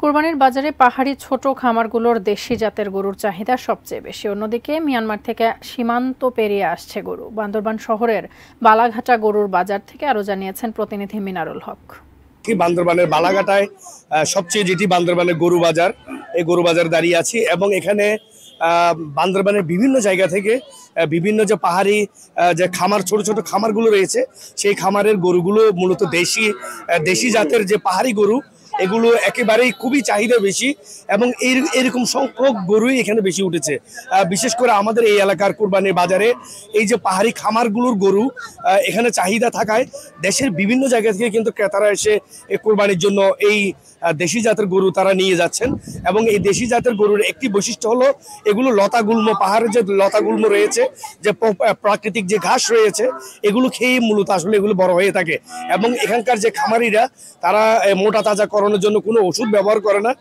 কোরবানির বাজারে পাহাড়ি ছোট খামারগুলোর দেশি জাতের গরুর চাহিদা সবচেয়ে বেশি। অন্যদিকে মিয়ানমার থেকে সীমান্ত পেরিয়ে আসছে গরু। বান্দরবান শহরের বালাঘাটা গরুর বাজার থেকে আরো জানিয়েছেন প্রতিনিধি মিনারুল হক। বান্দরবানের বালাঘাটায় সবচেয়ে যেটি বান্দরবানের গরু বাজার, এই গরু বাজার দাঁড়িয়ে আছি এবং এখানে বান্দরবানের বিভিন্ন জায়গা থেকে বিভিন্ন যে পাহাড়ি যে খামার ছোট ছোট খামারগুলো রয়েছে, সেই খামারের গরুগুলো মূলত দেশি জাতের যে পাহাড়ি গরু, এগুলো একেবারেই খুবই চাহিদা বেশি এবং এরকম সংখ্যক গরুই এখানে বেশি উঠেছে। বিশেষ করে আমাদের এই এলাকার কোরবানির বাজারে এই যে পাহাড়ি খামারগুলোর গরু এখানে চাহিদা থাকায় দেশের বিভিন্ন জায়গা থেকে কিন্তু ক্রেতারা এসে এই কোরবানির জন্য এই দেশি জাতের গরু তারা নিয়ে যাচ্ছেন। এবং এই দেশি জাতের গরুর একটি বৈশিষ্ট্য হলো এগুলো লতাগুল্ম, পাহাড়ের যে লতাগুল্ম রয়েছে, যে প্রাকৃতিক যে ঘাস রয়েছে, এগুলো খেয়ে মূলত আসলে এগুলো বড় হয়ে থাকে। এবং এখানকার যে খামারিরা তারা মোটা তাজা করানোর জন্য কোনো ওষুধ ব্যবহার করে না,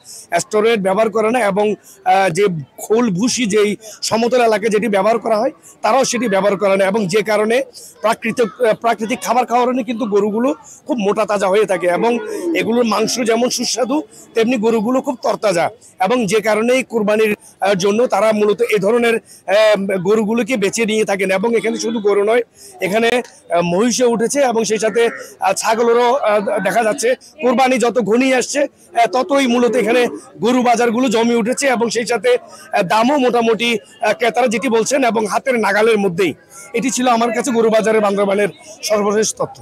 স্টেরয়েড ব্যবহার করে না, এবং যে খোল ভুসি যেই সমতল এলাকায় যেটি ব্যবহার করা হয় তারাও সেটি ব্যবহার করে না। এবং যে কারণে প্রাকৃতিক খাবার খাওয়ানো কিন্তু গরুগুলো খুব মোটা তাজা হয়ে থাকে এবং এগুলোর মাংস যেমন সুস্বাদু তেমনি গরুগুলো খুব তরতাজা। এবং যে কারণে কোরবানির জন্য তারা মূলত এই ধরনের গরুগুলোকে বেছে নিয়ে থাকেন। এবং এখানে শুধু গরু নয়, এখানে মহিষও উঠেছে এবং সেই সাথে ছাগলেরও দেখা যাচ্ছে। কোরবানি যত ঘনিয়ে আসছে ততই মূলত এখানে গরু বাজারগুলো জমে উঠেছে এবং সেই সাথে দামও মোটামুটি ক্রেতারা যেটি বলছেন এবং হাতের নাগালের মধ্যেই। এটি ছিল আমার কাছে গরু বাজারের বান্দরবানের সর্বশেষ তথ্য।